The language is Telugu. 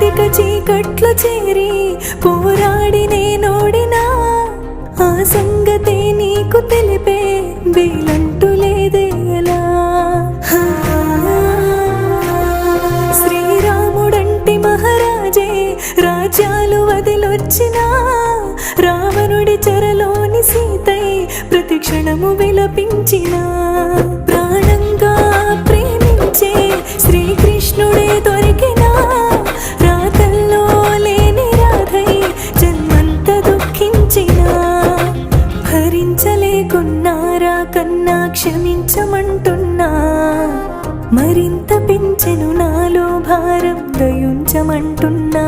కటిక చీకట్లు చేరి పోరాడి నేనోడినా ఆ సంగతే నీకు తెలిపే వీలంటూ లేదేలా. శ్రీరాముడంటి మహారాజే రాజ్యాలు వదిలొచ్చినా రావణుడి చెరలోని సీతై ప్రతి క్షణము విలపించిన ప్రాణంగా ప్రేమించే శ్రీకృష్ణుడే దొరికినా రాతల్లో లేని రాధై జన్మంత దుఃఖించిన భరించలేకున్నారా కన్నా క్షమించమంటున్నా మరింత పెంచెను నాలో భారం దయుంచమంటున్నా.